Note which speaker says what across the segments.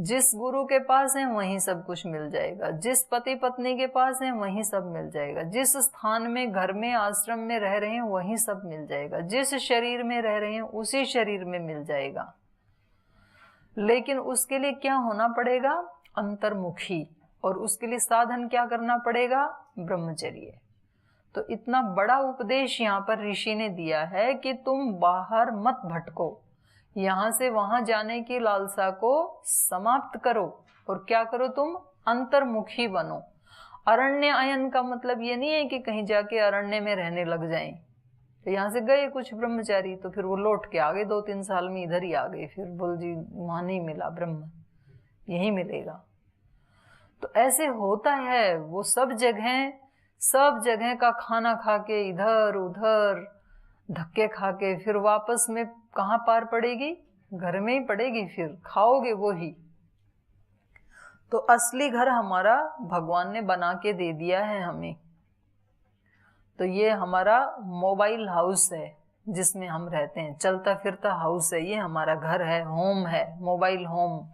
Speaker 1: जिस गुरु के पास है वहीं सब कुछ मिल जाएगा, जिस पति पत्नी के पास है वहीं सब मिल जाएगा, जिस स्थान में, घर में, आश्रम में रह रहे हैं वहीं सब मिल जाएगा, जिस शरीर में रह रहे हैं उसी शरीर में मिल जाएगा। लेकिन उसके लिए क्या होना पड़ेगा? अंतर्मुखी। और उसके लिए साधन क्या करना पड़ेगा? ब्रह्मचर्य। तो इतना बड़ा उपदेश यहाँ पर ऋषि ने दिया है कि तुम बाहर मत भटको, यहां से वहां जाने की लालसा को समाप्त करो और क्या करो? तुम अंतर्मुखी बनो। अरण्य अयन का मतलब ये नहीं है कि कहीं जाके अरण्य में रहने लग जाएं। तो यहाँ से गए कुछ ब्रह्मचारी, तो फिर वो लौट के आ गए 2-3 साल में इधर ही आ गए, फिर बोल जी वहां नहीं मिला ब्रह्म, यही मिलेगा। तो ऐसे होता है। वो सब जगह का खाना खा के इधर उधर धक्के खा के फिर वापस में कहाँ पार पड़ेगी? घर में ही पड़ेगी, फिर खाओगे वो ही। तो असली घर हमारा भगवान ने बना के दे दिया है हमें। तो ये हमारा मोबाइल हाउस है जिसमें हम रहते हैं, चलता फिरता हाउस है, ये हमारा घर है, होम है, मोबाइल होम।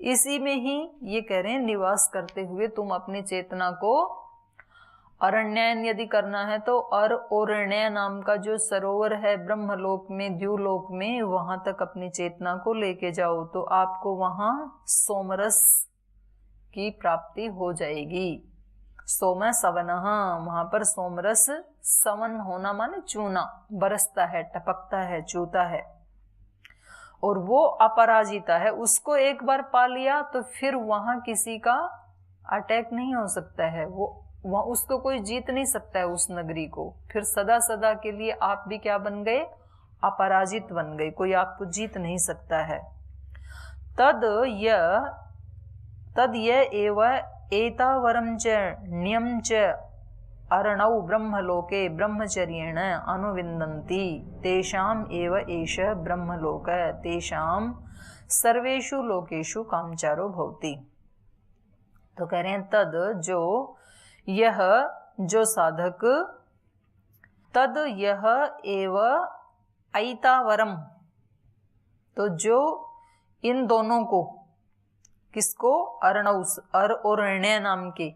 Speaker 1: इसी में ही ये कह रहे हैं निवास करते हुए तुम अपनी चेतना को अरण्ययन यदि करना है तो अरण्य नाम का जो सरोवर है ब्रह्मलोक में, द्युलोक में, वहां तक अपनी चेतना को लेके जाओ तो आपको वहां सोमरस की प्राप्ति हो जाएगी। सोम सवनः, वहां पर सोमरस, सवन होना माने चूना, बरसता है, टपकता है, चूता है, और वो अपराजिता है। उसको एक बार पा लिया तो फिर वहां किसी का अटैक नहीं हो सकता है, वो वहां उसको कोई जीत नहीं सकता है उस नगरी को। फिर सदा सदा के लिए आप भी क्या बन गए? अपराजित बन गए, कोई आपको जीत नहीं सकता है। तद य एव एतावरं च न्यं च अरणौ ब्रह्मलोके ब्रह्मचर्येण अनुविन्दन्ति तेषाम् एव एष ब्रह्मलोक तेषां सर्वेषु लोकेषु कामचारो भवति। तो कह रहे हैं तद यह जो साधक, तद यह एव ऐतावरम, तो जो इन दोनों को, किसको? अर्णौस, अरण्य नाम के,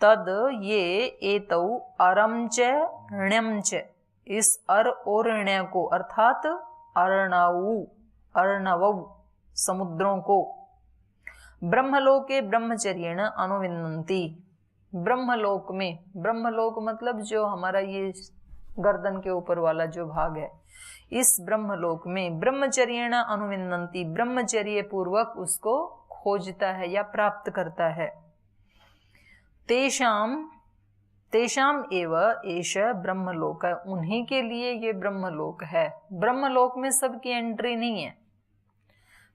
Speaker 1: तद ये एतौ अरम च ण्यम च, इस अरण्य को अर्थात अर्णवौ समुद्रों को, ब्रह्मलोके ब्रह्मचर्येण अनुविन्दन्ति, ब्रह्मलोक में, ब्रह्मलोक मतलब जो हमारा ये गर्दन के ऊपर वाला जो भाग है, इस ब्रह्मलोक में ब्रह्मचर्येण अनुविन्दन्ति, ब्रह्मचर्य पूर्वक उसको खोजता है या प्राप्त करता है। तेषाम एव एष ब्रह्मलोक, उन्हीं के लिए ये ब्रह्मलोक है। ब्रह्मलोक में सबकी एंट्री नहीं है।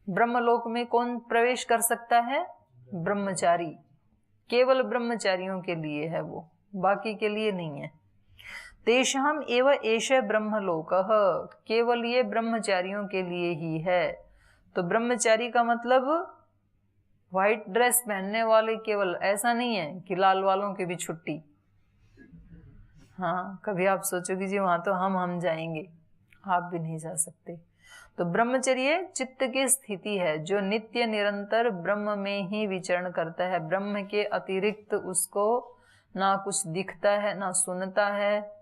Speaker 1: ब्रह्मलोक में कौन प्रवेश कर सकता है? ब्रह्मचारी, केवल ब्रह्मचारियों के लिए है वो, बाकी के लिए नहीं है। तेषाम एव एष ब्रह्मलोकः, केवल ये ब्रह्मचारियों के लिए ही है। तो ब्रह्मचारी का मतलब व्हाइट ड्रेस पहनने वाले केवल, ऐसा नहीं है कि लाल वालों की भी छुट्टी। हाँ, कभी आप सोचोगे जी वहां तो हम जाएंगे, आप भी नहीं जा सकते। तो ब्रह्मचर्य चित्त की स्थिति है जो नित्य निरंतर ब्रह्म में ही विचरण करता है। ब्रह्म के अतिरिक्त उसको ना कुछ दिखता है, ना सुनता है,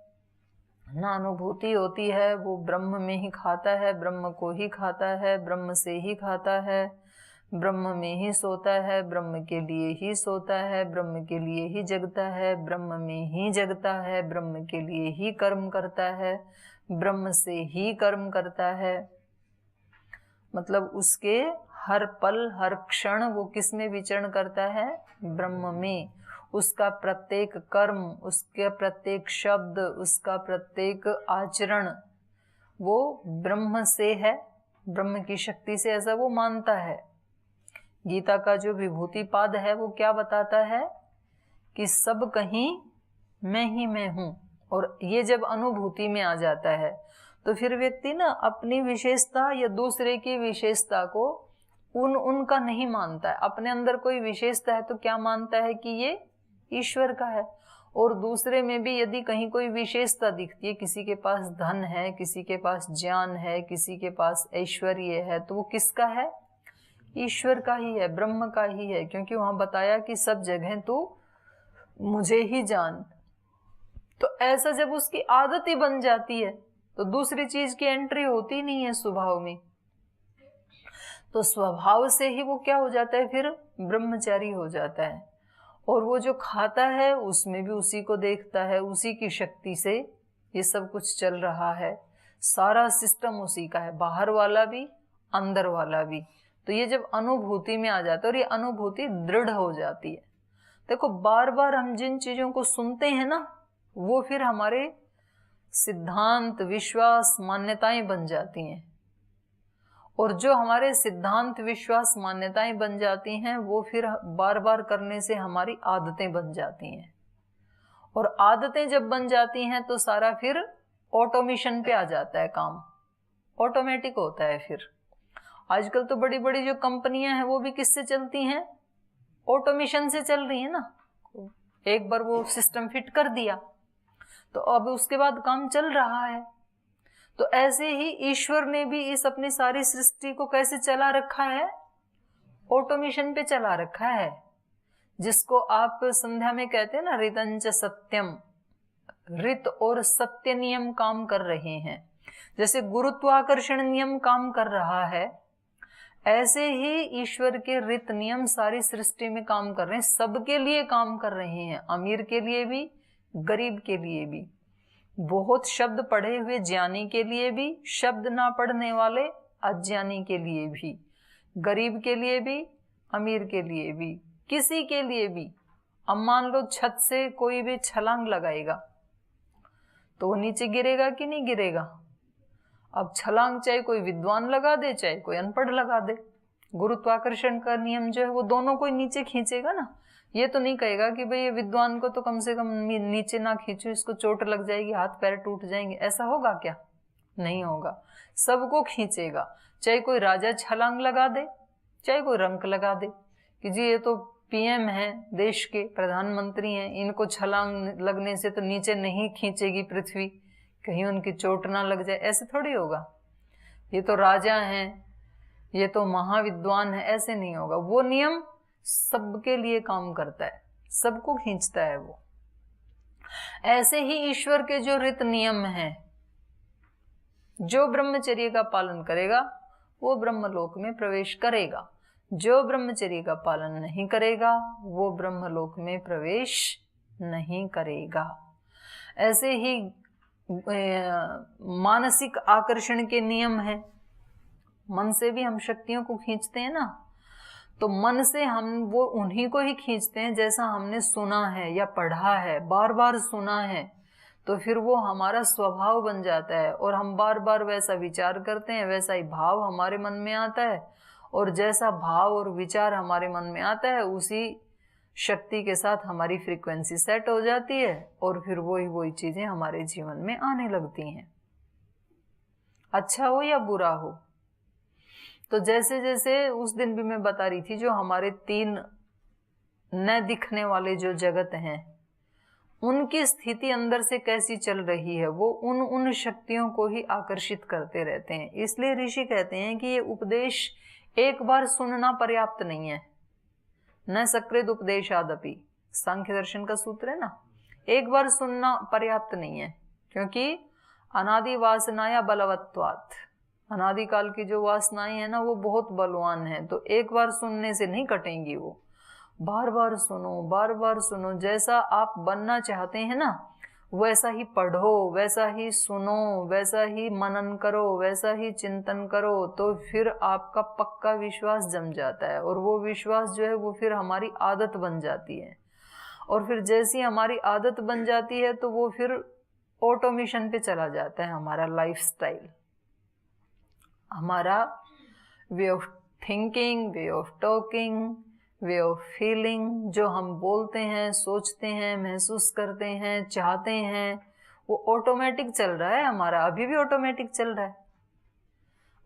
Speaker 1: ना अनुभूति होती है। वो ब्रह्म में ही खाता है, ब्रह्म को ही खाता है, ब्रह्म से ही खाता है, ब्रह्म में ही सोता है, ब्रह्म के लिए ही सोता है, ब्रह्म के लिए ही जगता है, ब्रह्म में ही जगता है, ब्रह्म के लिए ही कर्म करता है, ब्रह्म से ही कर्म करता है। मतलब उसके हर पल हर क्षण वो किस में विचरण करता है? ब्रह्म में। उसका प्रत्येक कर्म, उसके प्रत्येक शब्द, उसका प्रत्येक आचरण वो ब्रह्म से है, ब्रह्म की शक्ति से, ऐसा वो मानता है। गीता का जो विभूति पाद है वो क्या बताता है कि सब कहीं मैं ही मैं हूं। और ये जब अनुभूति में आ जाता है तो फिर व्यक्ति ना अपनी विशेषता या दूसरे की विशेषता को उनका नहीं मानता है। अपने अंदर कोई विशेषता है तो क्या मानता है कि ये ईश्वर का है। और दूसरे में भी यदि कहीं कोई विशेषता दिखती है, किसी के पास धन है, किसी के पास ज्ञान है, किसी के पास ऐश्वर्य है, तो वो किसका है? ईश्वर का ही है, ब्रह्म का ही है, क्योंकि वहां बताया कि सब जगह तू मुझे ही जान। तो ऐसा जब उसकी आदत ही बन जाती है तो दूसरी चीज की एंट्री होती नहीं है स्वभाव में। तो स्वभाव से ही वो क्या हो जाता है, फिर ब्रह्मचारी हो जाता है। और वो जो खाता है उसमें भी उसी को देखता है, उसी की शक्ति से ये सब कुछ चल रहा है, सारा सिस्टम उसी का है, बाहर वाला भी अंदर वाला भी। तो ये जब अनुभूति में आ जाता है और ये अनुभूति दृढ़ हो जाती है। देखो बार बार हम जिन चीजों को सुनते हैं ना, वो फिर हमारे सिद्धांत, विश्वास, मान्यताएं बन जाती हैं। और जो हमारे सिद्धांत, विश्वास, मान्यताएं बन जाती हैं वो फिर बार बार करने से हमारी आदतें बन जाती हैं। और आदतें जब बन जाती हैं तो सारा फिर ऑटोमेशन पे आ जाता है, काम ऑटोमेटिक होता है। फिर आजकल तो बड़ी बड़ी जो कंपनियां हैं वो भी किससे चलती हैं, ऑटोमेशन से चल रही है ना। एक बार वो सिस्टम फिट कर दिया तो अब उसके बाद काम चल रहा है। तो ऐसे ही ईश्वर ने भी इस अपनी सारी सृष्टि को कैसे चला रखा है, ऑटोमेशन पे चला रखा है। जिसको आप संध्या में कहते हैं ना, ऋतंच सत्यम, ऋत और सत्य नियम काम कर रहे हैं। जैसे गुरुत्वाकर्षण नियम काम कर रहा है, ऐसे ही ईश्वर के ऋत नियम सारी सृष्टि में काम कर रहे हैं, सबके लिए काम कर रहे हैं, अमीर के लिए भी, गरीब के लिए भी, बहुत शब्द पढ़े हुए ज्ञानी के लिए भी, शब्द ना पढ़ने वाले अज्ञानी के लिए भी, गरीब के लिए भी, अमीर के लिए भी, किसी के लिए भी। अब मान लो छत से कोई भी छलांग लगाएगा तो वो नीचे गिरेगा कि नहीं गिरेगा। अब छलांग चाहे कोई विद्वान लगा दे चाहे कोई अनपढ़ लगा दे, गुरुत्वाकर्षण का नियम जो है वो दोनों को नीचे खींचेगा ना। ये तो नहीं कहेगा कि भाई ये विद्वान को तो कम से कम नीचे ना खींचो, इसको चोट लग जाएगी, हाथ पैर टूट जाएंगे। ऐसा होगा क्या? नहीं होगा, सबको खींचेगा। चाहे कोई राजा छलांग लगा दे चाहे कोई रंक लगा दे कि जी ये तो पीएम है, देश के प्रधानमंत्री हैं, इनको छलांग लगने से तो नीचे नहीं खींचेगी पृथ्वी, कहीं उनकी चोट ना लग जाए। ऐसे थोड़ी होगा। ये तो राजा हैं, ये तो महाविद्वान है, ऐसे नहीं होगा। वो नियम सबके लिए काम करता है, सबको खींचता है वो। ऐसे ही ईश्वर के जो ऋत नियम हैं, जो ब्रह्मचर्य का पालन करेगा वो ब्रह्मलोक में प्रवेश करेगा, जो ब्रह्मचर्य का पालन नहीं करेगा वो ब्रह्मलोक में प्रवेश नहीं करेगा। ऐसे ही मानसिक आकर्षण के नियम हैं, मन से भी हम शक्तियों को खींचते हैं ना, तो मन से हम वो उन्हीं को ही खींचते हैं जैसा हमने सुना है या पढ़ा है, बार बार सुना है, तो फिर वो हमारा स्वभाव बन जाता है और हम बार बार वैसा विचार करते हैं, वैसा ही भाव हमारे मन में आता है। और जैसा भाव और विचार हमारे मन में आता है उसी शक्ति के साथ हमारी फ्रीक्वेंसी सेट हो जाती है और फिर वही चीजें हमारे जीवन में आने लगती हैं, अच्छा हो या बुरा हो। तो जैसे जैसे उस दिन भी मैं बता रही थी, जो हमारे 3 न दिखने वाले जो जगत हैं उनकी स्थिति अंदर से कैसी चल रही है, वो उन शक्तियों को ही आकर्षित करते रहते हैं। इसलिए ऋषि कहते हैं कि ये उपदेश एक बार सुनना पर्याप्त नहीं है, न सकृद उपदेशादपि, सांख्य दर्शन का सूत्र है ना। एक बार सुनना पर्याप्त नहीं है, क्योंकि अनादि वासनाया बलवत्वात्, अनादिकाल की जो वासनाएं है ना वो बहुत बलवान है, तो एक बार सुनने से नहीं कटेंगी वो। बार बार सुनो, बार बार सुनो, जैसा आप बनना चाहते हैं ना वैसा ही पढ़ो, वैसा ही सुनो, वैसा ही मनन करो, वैसा ही चिंतन करो, तो फिर आपका पक्का विश्वास जम जाता है। और वो विश्वास जो है वो फिर हमारी आदत बन जाती है, और फिर जैसी हमारी आदत बन जाती है तो वो फिर ऑटोमेशन पे चला जाता है हमारा लाइफस्टाइल, हमारा way of thinking, way of talking, way of feeling. जो हम बोलते हैं, सोचते हैं, महसूस करते हैं, चाहते हैं, वो ऑटोमेटिक चल रहा है हमारा, अभी भी ऑटोमेटिक चल रहा है।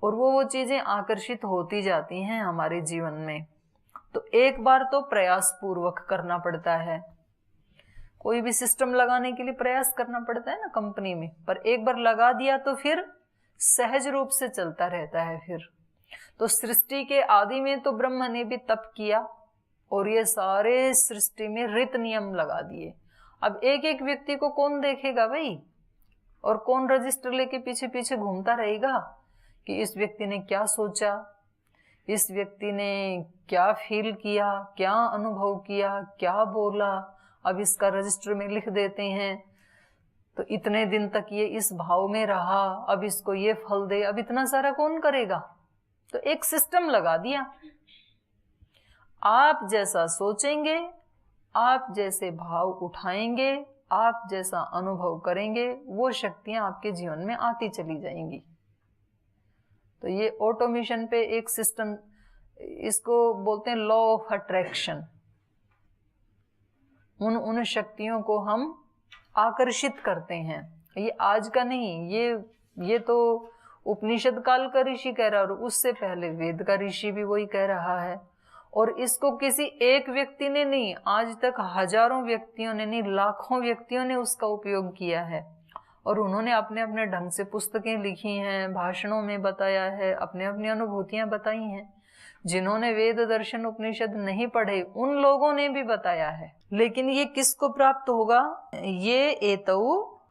Speaker 1: और वो चीजें आकर्षित होती जाती हैं हमारे जीवन में। तो एक बार तो प्रयास पूर्वक करना पड़ता है, कोई भी सिस्टम लगाने के लिए प्रयास करना पड़ता है ना कंपनी में, पर एक बार लगा दिया तो फिर सहज रूप से चलता रहता है। फिर तो सृष्टि के आदि में तो ब्रह्म ने भी तप किया और ये सारे सृष्टि में ऋत नियम लगा दिए। अब एक एक व्यक्ति को कौन देखेगा भाई, और कौन रजिस्टर लेके पीछे पीछे घूमता रहेगा कि इस व्यक्ति ने क्या सोचा, इस व्यक्ति ने क्या फील किया, क्या अनुभव किया, क्या बोला, अब इसका रजिस्टर में लिख देते हैं। तो इतने दिन तक ये इस भाव में रहा, अब इसको ये फल दे। अब इतना सारा कौन करेगा? तो एक सिस्टम लगा दिया। आप जैसा सोचेंगे, आप जैसे भाव उठाएंगे, आप जैसा अनुभव करेंगे, वो शक्तियां आपके जीवन में आती चली जाएंगी। तो ये ऑटोमेशन पे एक सिस्टम, इसको बोलते हैं लॉ ऑफ अट्रैक्शन। उन शक्तियों को हम आकर्षित करते हैं। ये आज का नहीं, ये तो उपनिषद काल का ऋषि कह रहा है, और उससे पहले वेद का ऋषि भी वही कह रहा है। और इसको किसी एक व्यक्ति ने नहीं, आज तक हजारों व्यक्तियों ने नहीं, लाखों व्यक्तियों ने उसका उपयोग किया है। और उन्होंने अपने अपने ढंग से पुस्तकें लिखी हैं, भाषणों में बताया है, अपने अपनी अनुभूतियां बताई हैं। जिन्होंने वेद दर्शन उपनिषद नहीं पढ़े उन लोगों ने भी बताया है। लेकिन ये किसको प्राप्त होगा? ये एतौ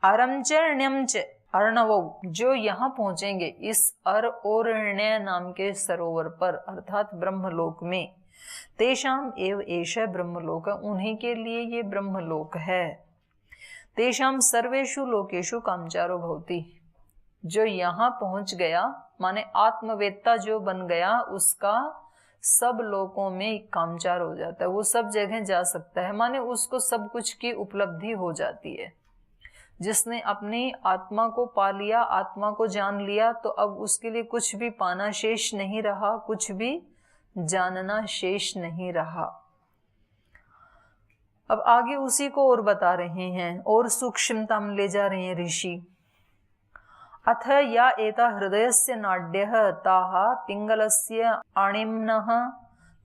Speaker 1: अरमचर्ण्यमच अर्णवौ, जो यहाँ पहुंचेंगे इस अर और ण्य नाम के सरोवर पर, अर्थात ब्रह्मलोक में, तेषाम एव एष ब्रह्मलोक, उन्हीं के लिए ये ब्रह्मलोक है। तेषाम सर्वेषु लोकेषु कामचारो भवति, जो यहाँ पहुंच गया माने आत्मवेत्ता जो बन गया, उसका सब लोकों में कामचार हो जाता है, वो सब जगह जा सकता है, माने उसको सब कुछ की उपलब्धि हो जाती है। जिसने अपनी आत्मा को पा लिया, आत्मा को जान लिया, तो अब उसके लिए कुछ भी पाना शेष नहीं रहा, कुछ भी जानना शेष नहीं रहा। अब आगे उसी को और बता रहे हैं, और सूक्ष्मता में ले जा रहे हैं ऋषि। अथ या एता हृदयस्य नाड्यः ताः पिंगलस्य अणिम्नः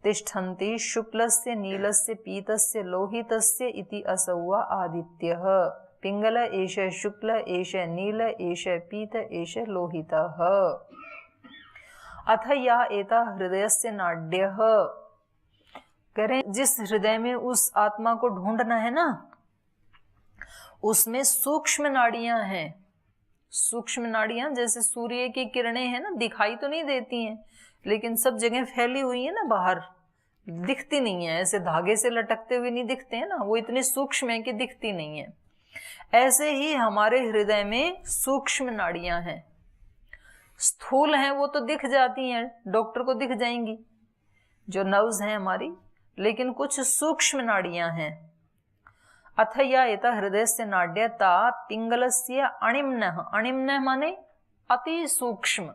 Speaker 1: तिष्ठन्ति शुक्लस्य नीलस्य पीतस्य लोहितस्य इति असौ आदित्यः। पिंगल एष शुक्ल एष नील एष पीत एष लोहितः। अथ या एता हृदयस्य नाड्यः, कह रहे जिस हृदय में उस आत्मा को ढूंढना है ना, उसमें सूक्ष्म नाड़ियां हैं। सूक्ष्म नाड़ियां जैसे सूर्य की किरणें हैं ना, दिखाई तो नहीं देती हैं, लेकिन सब जगह फैली हुई है ना, बाहर दिखती नहीं है, ऐसे धागे से लटकते हुए नहीं दिखते हैं ना, वो इतनी सूक्ष्म है कि दिखती नहीं है। ऐसे ही हमारे हृदय में सूक्ष्म नाड़ियां हैं। स्थूल हैं वो तो दिख जाती हैं, डॉक्टर को दिख जाएंगी जो नर्व्स हैं हमारी, लेकिन कुछ सूक्ष्म नाड़ियां हैं। अथ या एता हृदयस्य नाड्यता पिंगलस्य अणिम्नः, अणिम्नः माने अति सूक्ष्म,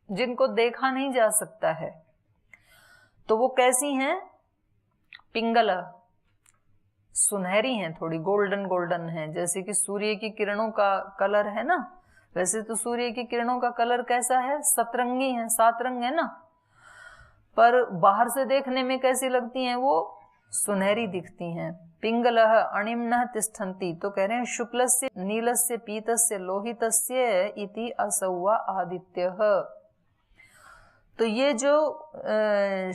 Speaker 1: जिनको देखा नहीं जा सकता है। तो वो कैसी हैं? पिंगल, सुनहरी हैं, थोड़ी गोल्डन गोल्डन हैं, जैसे कि सूर्य की किरणों का कलर है ना। वैसे तो सूर्य की किरणों का कलर कैसा है? सतरंगी है, 7 रंग है ना, पर बाहर से देखने में कैसी लगती हैं? वो सुनहरी दिखती हैं। पिंगलः अणिम्नः तिष्ठन्ति, तो कह रहे हैं शुक्लस्य नीलस्य पीतस्य लोहितस्य इति असौ आदित्यः। तो ये जो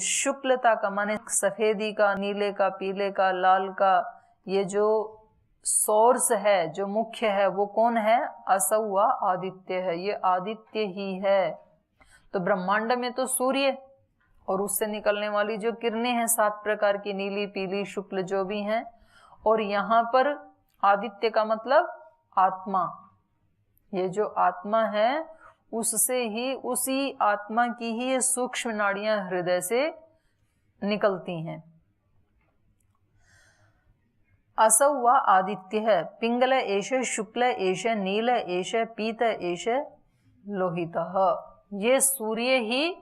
Speaker 1: शुक्लता का माने सफेदी का, नीले का, पीले का, लाल का, ये जो सोर्स है, जो मुख्य है, वो कौन है? असौ आदित्य है, ये आदित्य ही है। तो ब्रह्मांड में तो सूर्य और उससे निकलने वाली जो किरणें हैं 7 प्रकार की, नीली पीली शुक्ल जो भी हैं, और यहाँ पर आदित्य का मतलब आत्मा। ये जो आत्मा है उससे ही, उसी आत्मा की ही ये सूक्ष्म नाड़ियां हृदय से निकलती हैं। असौ वा आदित्य है। पिंगल एष शुक्ल एष नील एष पीत एष लोहितः। ये सूर्य ही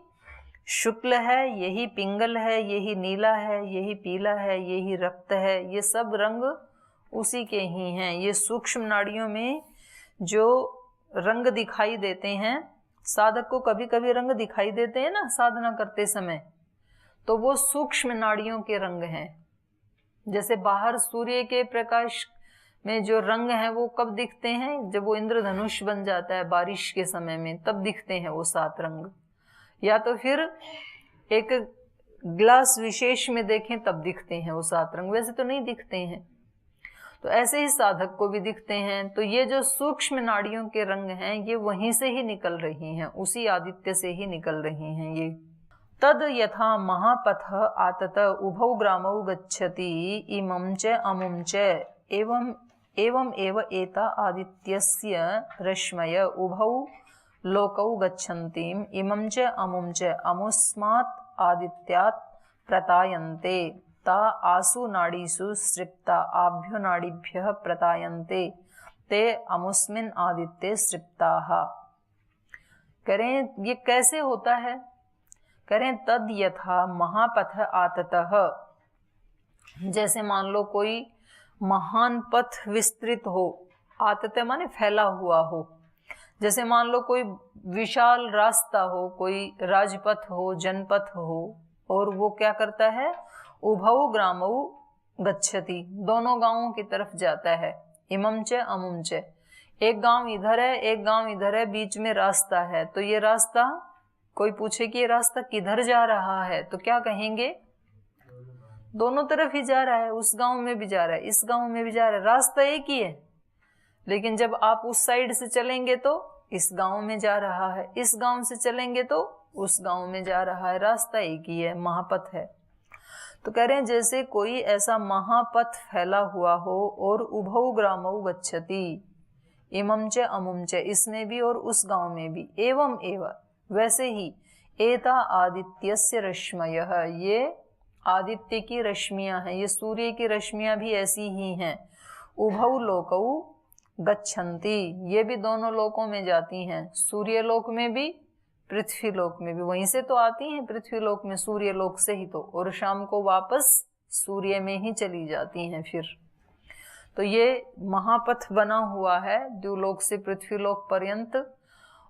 Speaker 1: शुक्ल है, यही पिंगल है, यही नीला है, यही पीला है, यही रक्त है, ये सब रंग उसी के ही हैं। ये सूक्ष्म नाड़ियों में जो रंग दिखाई देते हैं, साधक को कभी कभी रंग दिखाई देते हैं ना साधना करते समय, तो वो सूक्ष्म नाड़ियों के रंग हैं। जैसे बाहर सूर्य के प्रकाश में जो रंग है वो कब दिखते हैं? जब वो इंद्रधनुष बन जाता है बारिश के समय में, तब दिखते हैं वो 7 रंग। या तो फिर एक ग्लास विशेष में देखें तब दिखते हैं वो 7 रंग, वैसे तो नहीं दिखते हैं। तो ऐसे ही साधक को भी दिखते हैं। तो ये जो सूक्ष्म नाड़ियों के रंग हैं ये वहीं से ही निकल रही हैं, उसी आदित्य से ही निकल रही हैं ये। तद यथा महापथ आतत उभौ ग्रामौ गच्छति इमं च अमुं च एवं एव एता आदित्यस्य रश्मय उभौ लोकौ गच्छन्तीं इमं च अमुं च अमुस्मात् आदित्यात् प्रतायन्ते ता आसु नाडीसु सृप्ता आभ्यो नाडीभ्यः प्रतायन्ते ते अमुस्मिन् आदित्ये सृप्ताः। करें ये कैसे होता है? करें तद यथा महापथ आततः, जैसे मान लो कोई महान पथ विस्तृत हो, आतत माने फैला हुआ हो, जैसे मान लो कोई विशाल रास्ता हो, कोई राजपथ हो, जनपथ हो, और वो क्या करता है, उभौ ग्रामौ गच्छति, दोनों गांवों की तरफ जाता है, इमं च अमुं च, एक गांव इधर है एक गांव इधर है, बीच में रास्ता है। तो ये रास्ता, कोई पूछे कि ये रास्ता किधर जा रहा है तो क्या कहेंगे, दोनों तरफ ही जा रहा है, उस गांव में भी जा रहा है इस गांव में भी जा रहा है, रास्ता एक ही है। लेकिन जब आप उस साइड से चलेंगे तो इस गांव में जा रहा है, इस गांव से चलेंगे तो उस गांव में जा रहा है, रास्ता एक ही है, महापथ है। तो कह रहे हैं जैसे कोई ऐसा महापथ फैला हुआ हो और उभौ ग्रामौ गच्छति, इमं च अमुं च, इसमें भी और उस गांव में भी, एवं एव वैसे ही, एता आदित्यस्य रश्मयः, ये आदित्य की रश्मियां हैं, ये सूर्य की रश्मियां भी ऐसी ही हैं। उभौ लोकौ गच्छन्ति, ये भी दोनों लोकों में जाती हैं, सूर्य लोक में भी पृथ्वी लोक में भी, वहीं से तो आती हैं पृथ्वी लोक में, सूर्य लोक से ही तो, और शाम को वापस सूर्य में ही चली जाती हैं फिर। तो ये महापथ बना हुआ है द्युलोक से पृथ्वी लोक पर्यंत,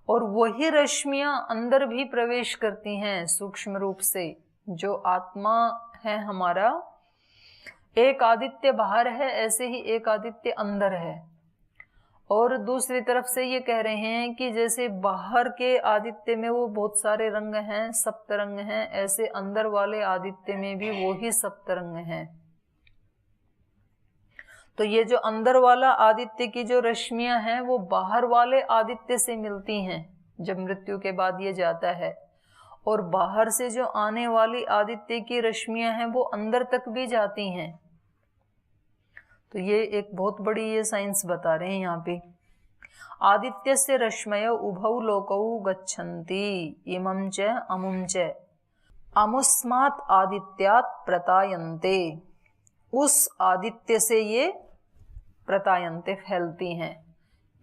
Speaker 1: और वही रश्मियां अंदर भी प्रवेश करती हैं सूक्ष्म रूप से। जो आत्मा है हमारा, एक आदित्य बाहर है, ऐसे ही एक आदित्य अंदर है। और दूसरी तरफ से ये कह रहे हैं कि जैसे बाहर के आदित्य में वो बहुत सारे रंग हैं, सप्तरंग हैं, ऐसे अंदर वाले आदित्य में भी वो ही सप्तरंग हैं। तो ये जो अंदर वाला आदित्य की जो रश्मियां हैं वो बाहर वाले आदित्य से मिलती हैं जब मृत्यु के बाद ये जाता है, और बाहर से जो आने वाली आदित्य की रश्मियां हैं वो अंदर तक भी जाती हैं। तो ये एक बहुत बड़ी ये साइंस बता रहे हैं यहाँ पे। आदित्य से रश्मय उभौ लोकौ गच्छन्ति इमं च अमुं च अमुस्मात् आदित्यात् प्रतायन्ते, उस आदित्य से ये प्रतायन्ते फैलती हैं,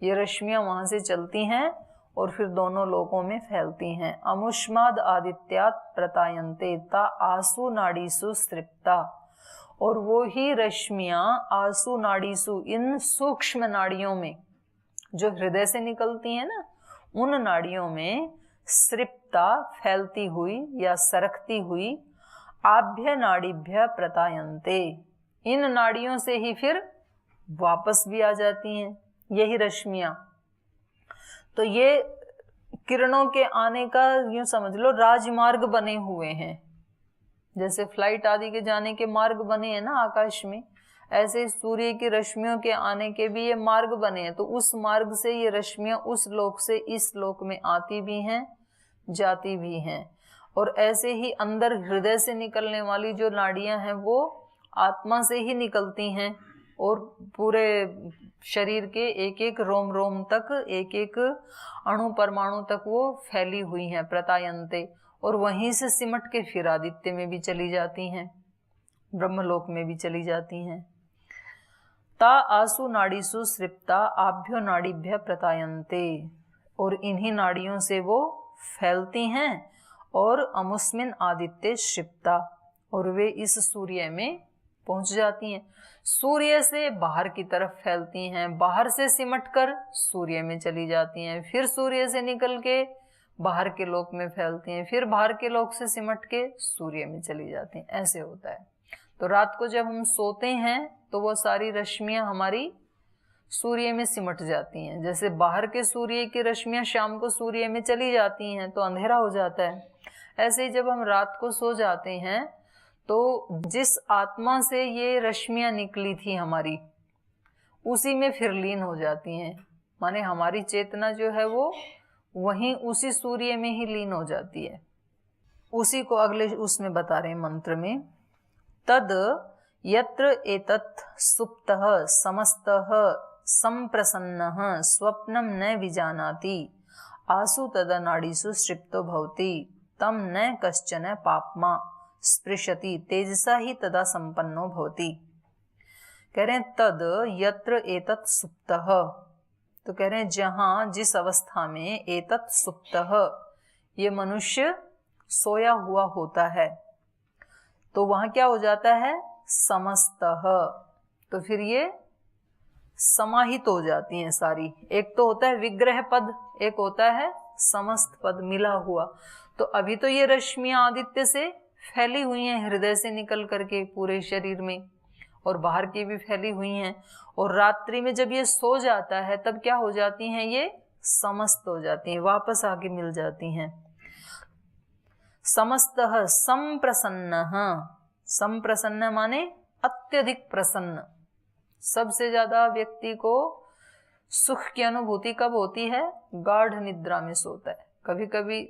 Speaker 1: ये रश्मियां वहां से चलती हैं और फिर दोनों लोकों में फैलती हैं। अमुष्माद आदित्यात् प्रतायन्ते ता आसु नाडीसु सृप्ता, और वो ही रश्मियां आसु नाडीसु, इन सूक्ष्म नाड़ियों में जो हृदय से निकलती हैं ना, उन नाड़ियों में सृप्ता फैलती हुई या सरकती हुई, आभ्य नाड़ीभ्य प्रतायन्ते, इन नाड़ियों से ही फिर वापस भी आ जाती हैं यही रश्मियां। तो ये किरणों के आने का यूं समझ लो राजमार्ग बने हुए हैं, जैसे फ्लाइट आदि के जाने के मार्ग बने हैं ना आकाश में, ऐसे सूर्य की रश्मियों के आने के भी ये मार्ग बने हैं। तो उस मार्ग से ये रश्मियां उस लोक से इस लोक में आती भी हैं, जाती भी हैं। और ऐसे ही अंदर हृदय से निकलने वाली जो नाड़ियां हैं वो आत्मा से ही निकलती हैं, और पूरे शरीर के एक एक रोम रोम तक, एक एक अणु परमाणु तक वो फैली हुई हैं, प्रतायन्ते, और वहीं से सिमट के फिर आदित्य में भी चली जाती हैं, ब्रह्मलोक में भी चली जाती हैं। ता आसु नाड़ीसु सृप्ता आभ्यो नाड़ीभ्य प्रतायन्ते, और इन्हीं नाड़ियों से वो फैलती हैं, और अमुस्मिन आदित्य क्षिप्ता, और वे इस सूर्य में पहुंच जाती हैं। सूर्य से बाहर की तरफ फैलती हैं, बाहर से सिमट कर सूर्य में चली जाती हैं, फिर सूर्य से निकल के बाहर के लोक में फैलती हैं, फिर बाहर के लोक से सिमट के सूर्य में चली जाती हैं। ऐसे होता है। तो रात को जब हम सोते हैं तो वो सारी रश्मियां हमारी सूर्य में सिमट जाती हैं। जैसे बाहर के सूर्य की रश्मियां शाम को सूर्य में चली जाती हैं तो अंधेरा हो जाता है, ऐसे ही जब हम रात को सो जाते हैं तो जिस आत्मा से ये रश्मियां निकली थी हमारी, उसी में फिर लीन हो जाती हैं। माने हमारी चेतना जो है वो वहीं उसी सूर्य में ही लीन हो जाती है। उसी को अगले उसमें बता रहे हैं मंत्र में, तद यत्र एतत् सुप्तः समस्तः संप्रसन्नः स्वप्नं न विजानाति आसु तदा नाडीषु सृप्तो भवति तम न कश्चन पाप्मा स्पृशति तेजसा ही तदा संपन्नो भवति। कह रहे हैं तद यत्र एतत् सुप्तः, तो कह रहे हैं जहां जिस अवस्था में एतत् सुप्तः ये मनुष्य सोया हुआ होता है, तो वहां क्या हो जाता है, समस्तः, तो फिर ये समाहित हो जाती हैं सारी। एक तो होता है विग्रह पद, एक होता है समस्त पद मिला हुआ। तो अभी तो ये रश्मियां आदित्य से फैली हुई हैं, हृदय से निकल करके पूरे शरीर में, और बाहर की भी फैली हुई हैं। और रात्रि में जब ये सो जाता है तब क्या हो जाती हैं, ये समस्त हो जाती हैं, वापस आके मिल जाती हैं। समस्तः संप्रसन्नः, संप्रसन्न माने अत्यधिक प्रसन्न। सबसे ज्यादा व्यक्ति को सुख की अनुभूति कब होती है, गाढ़ निद्रा में सोता है। कभी कभी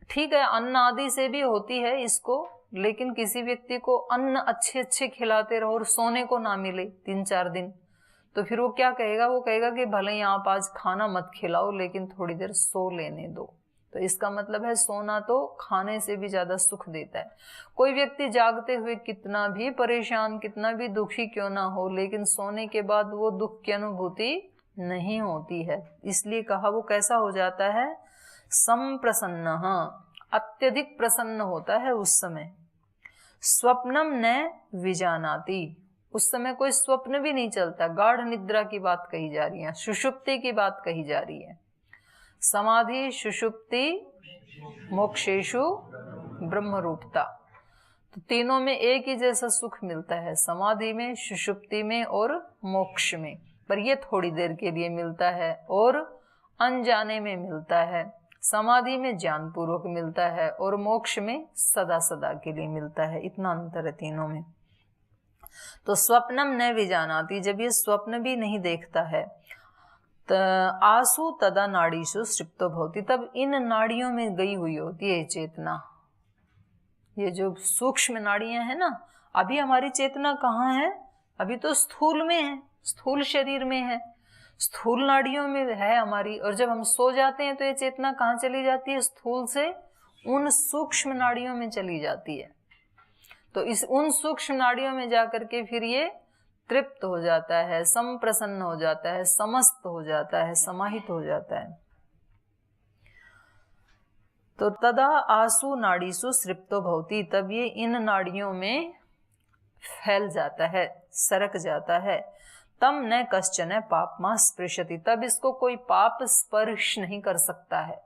Speaker 1: ठीक है अन्न आदि से भी होती है इसको, लेकिन किसी व्यक्ति को अन्न अच्छे अच्छे खिलाते रहो और सोने को ना मिले 3-4 दिन, तो फिर वो क्या कहेगा, वो कहेगा कि भले ही आप आज खाना मत खिलाओ लेकिन थोड़ी देर सो लेने दो। तो इसका मतलब है सोना तो खाने से भी ज्यादा सुख देता है। कोई व्यक्ति जागते हुए कितना भी परेशान, कितना भी दुखी क्यों ना हो, लेकिन सोने के बाद वो दुख की अनुभूति नहीं होती है। इसलिए कहा वो कैसा हो जाता है, संप्रसन्नः, अत्यधिक प्रसन्न होता है उस समय। स्वप्नम न विजानाति, उस समय कोई स्वप्न भी नहीं चलता। गाढ़ निद्रा की बात कही जा रही है, सुषुप्ति की बात कही जा रही है। समाधि, सुषुप्ति, मोक्षेषु ब्रह्म रूपता, तो तीनों में एक ही जैसा सुख मिलता है, समाधि में, सुषुप्ति में और मोक्ष में। पर ये थोड़ी देर के लिए मिलता है और अनजाने में मिलता है। समाधि में ज्ञान पूर्वक मिलता है और मोक्ष में सदा सदा के लिए मिलता है। इतना अंतर है तीनों में। तो स्वप्नम न विजानाति, जब ये स्वप्न भी नहीं देखता है, आसु तदा नाड़ीषु सृप्तो भवति, तब इन नाड़ियों में गई हुई होती है चेतना। ये जो सूक्ष्म नाड़ियां हैं ना, अभी हमारी चेतना कहाँ है, अभी तो स्थूल में है, स्थूल शरीर में है, स्थूल नाड़ियों में है हमारी। और जब हम सो जाते हैं तो ये चेतना कहाँ चली जाती है, स्थूल से उन सूक्ष्म नाड़ियों में चली जाती है। तो इस उन सूक्ष्म नाड़ियों में जाकर के फिर ये तृप्त हो जाता है, संप्रसन्न हो जाता है, समस्त हो जाता है, समाहित हो जाता है। तो तदा आसु नाड़ीसु सृप्तो भवति, तब ये इन नाड़ियों में फैल जाता है, सरक जाता है। तम न कश्चन पापमा स्पृशति, तब इसको कोई पाप स्पर्श नहीं कर सकता है,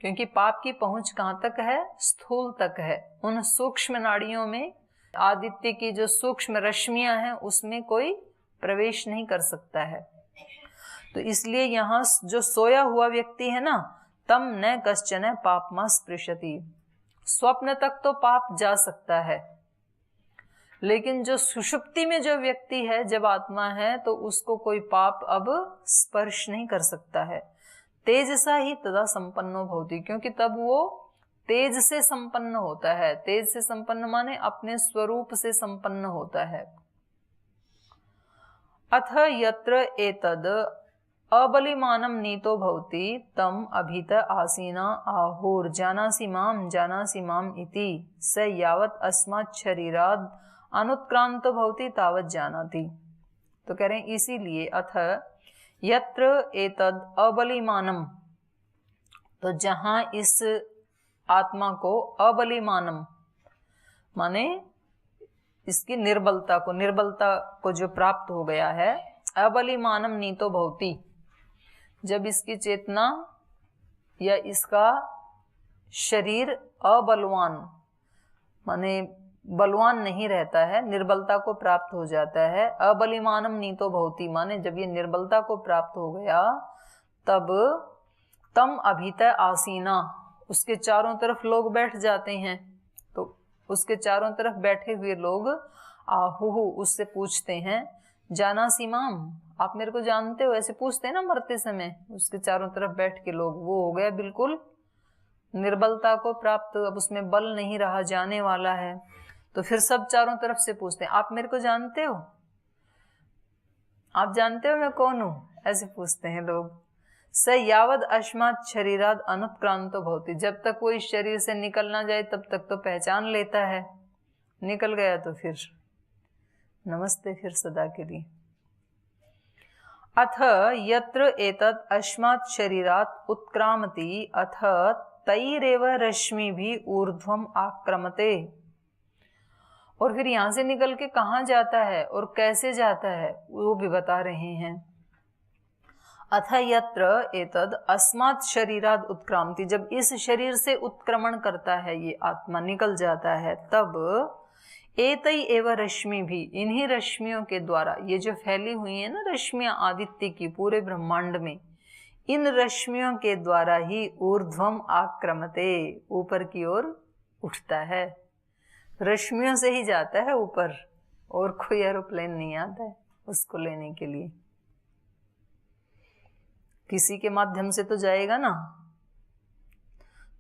Speaker 1: क्योंकि पाप की पहुंच कहां तक है, स्थूल तक है। उन सूक्ष्म नाड़ियों में आदित्य की जो सूक्ष्म रश्मियां हैं उसमें कोई प्रवेश नहीं कर सकता है। तो इसलिए यहाँ जो सोया हुआ व्यक्ति है ना, तम न कश्चन पापमा स्पृशति, स्वप्न तक तो पाप जा सकता है, लेकिन जो सुषुप्ति में जो व्यक्ति है, जब आत्मा है, तो उसको कोई पाप अब स्पर्श नहीं कर सकता है। तेजसा ही तदा संपन्नो भवति, क्योंकि तब वो तेज से संपन्न होता है। तेज से संपन्न माने अपने स्वरूप से संपन्न होता है। अथ यत्र एतद अबलिमानम नीतो भवति तम अभीत आसीना आहुर जानासि माम इति स यावत अस्मात् शरीराद अनुत्क्रांतो भवति तावत जानाति। तो कह रहे हैं इसीलिए अथ यत्र एतद अबलिमानम, तो जहां इस आत्मा को अबलिमानम माने इसकी निर्बलता को जो प्राप्त हो गया है, अबलिमानम नीतो भवति, जब इसकी चेतना या इसका शरीर अबलवान माने बलवान नहीं रहता है, निर्बलता को प्राप्त हो जाता है। अबलिमानम नीतो भवति माने जब ये निर्बलता को प्राप्त हो गया, तब तम अभीत आसीना, उसके चारों तरफ लोग बैठ जाते हैं, तो उसके चारों तरफ बैठे हुए लोग आहू उससे पूछते हैं, जाना सीमाम, आप मेरे को जानते हो, ऐसे पूछते हैं ना मरते समय। उसके चारों तरफ बैठ के लोग, वो हो गया बिल्कुल निर्बलता को प्राप्त, अब उसमें बल नहीं रहा, जाने वाला है। तो फिर सब चारों तरफ से पूछते हैं, आप मेरे को जानते हो, आप जानते हो मैं कौन हूं, ऐसे पूछते हैं लोग। स यावद अस्मात् शरीराद अनुत्क्रांतो भवति, जब तक वो इस शरीर से निकल ना जाए तब तक तो पहचान लेता है, निकल गया तो फिर नमस्ते फिर सदा के लिए। अथ यत्र एतत् अस्मात् शरीरात् उत्क्रामति अथ तैरेव रश्मि भी ऊर्ध्वम आक्रमते, और फिर यहां से निकल के कहां जाता है और कैसे जाता है वो भी बता रहे हैं। अथ यत्र एतद अस्मात् शरीराद उत्क्रामति, जब इस शरीर से उत्क्रमण करता है ये आत्मा, निकल जाता है, तब एतई एव रश्मि भी, इन्हीं रश्मियों के द्वारा, ये जो फैली हुई है ना रश्मियां आदित्य की पूरे ब्रह्मांड में, इन रश्मियों के द्वारा ही ऊर्ध्वम आक्रमते, ऊपर की ओर उठता है। रश्मियों से ही जाता है ऊपर, और कोई एरोप्लेन नहीं आता है उसको लेने के लिए, किसी के माध्यम से तो जाएगा ना।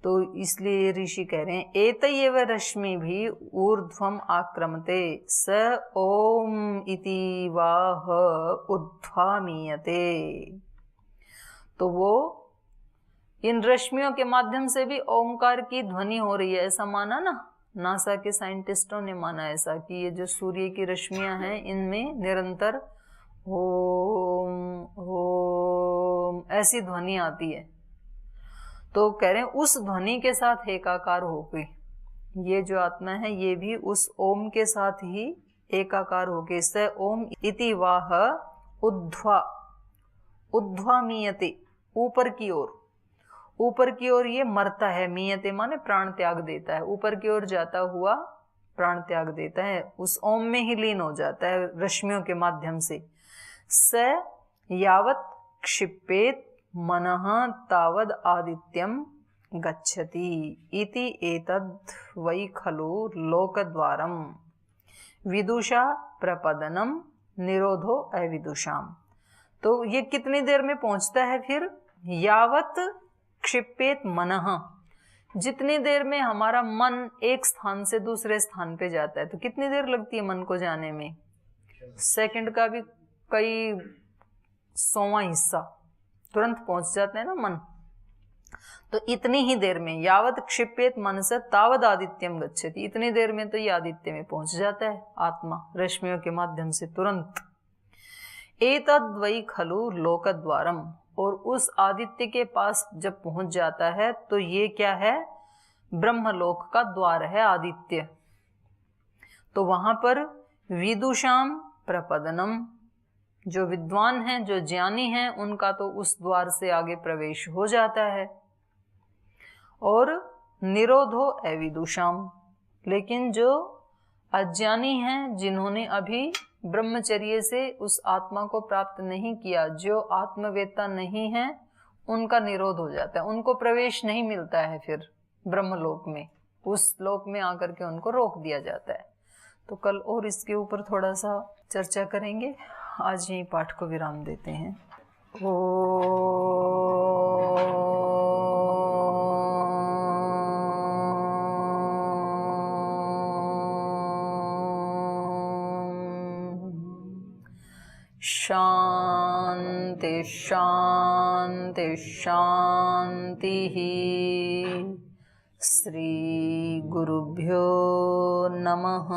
Speaker 1: तो इसलिए ऋषि कह रहे हैं एतयेव रश्मि भी ऊर्ध्वम आक्रमते स ओम इति वाह उद्ध्वामीयते। तो वो इन रश्मियों के माध्यम से भी ओंकार की ध्वनि हो रही है, ऐसा माना ना, नासा के साइंटिस्टों ने माना ऐसा कि ये जो सूर्य की रश्मियां हैं इनमें निरंतर ओम ओम ऐसी ध्वनि आती है। तो कह रहे हैं उस ध्वनि के साथ एकाकार हो गई, ये जो आत्मा है ये भी उस ओम के साथ ही एकाकार हो गई। स ओम इति वाह उद्ध्वा उद्ध्वामीयते, ऊपर की ओर, ऊपर की ओर ये मरता है, मीयते माने प्राण त्याग देता है, ऊपर की ओर जाता हुआ प्राण त्याग देता है, उस ओम में ही लीन हो जाता है रश्मियों के माध्यम से। स यावत् क्षिपेत मनः तावद आदित्यम गच्छति इति एतद् वै खलु लोकद्वारम विदुषा प्रपदनम निरोधो अविदुषाम। तो ये कितनी देर में पहुंचता है फिर? यावत क्षिपेत मनः, जितनी देर में हमारा मन एक स्थान से दूसरे स्थान पे जाता है। तो कितनी देर लगती है मन को जाने में? सेकंड का भी कई 100वां हिस्सा, तुरंत पहुंच जाता है ना मन। तो इतनी ही देर में यावत क्षिपेत मनस तावद आदित्यम गच्छति, इतनी देर में तो ये आदित्य में पहुंच जाता है आत्मा रश्मियों के माध्यम से तुरंत। एतद् वै खलु लोकद्वारम, और उस आदित्य के पास जब पहुंच जाता है तो ये क्या है? ब्रह्मलोक का द्वार है आदित्य। तो वहां पर विदुषाम प्रपदनम, जो विद्वान हैं, जो ज्ञानी हैं, उनका तो उस द्वार से आगे प्रवेश हो जाता है। और निरोधो अविदुषाम, लेकिन जो अज्ञानी हैं, जिन्होंने अभी ब्रह्मचर्य से उस आत्मा को प्राप्त नहीं किया, जो आत्मवेत्ता नहीं है, उनका निरोध हो जाता है, उनको प्रवेश नहीं मिलता है फिर ब्रह्मलोक में, उस लोक में आकर के उनको रोक दिया जाता है। तो कल और इसके ऊपर थोड़ा सा चर्चा करेंगे, आज यही पाठ को विराम देते हैं। शांति शांति शांति। श्री गुरुभ्यो नमः।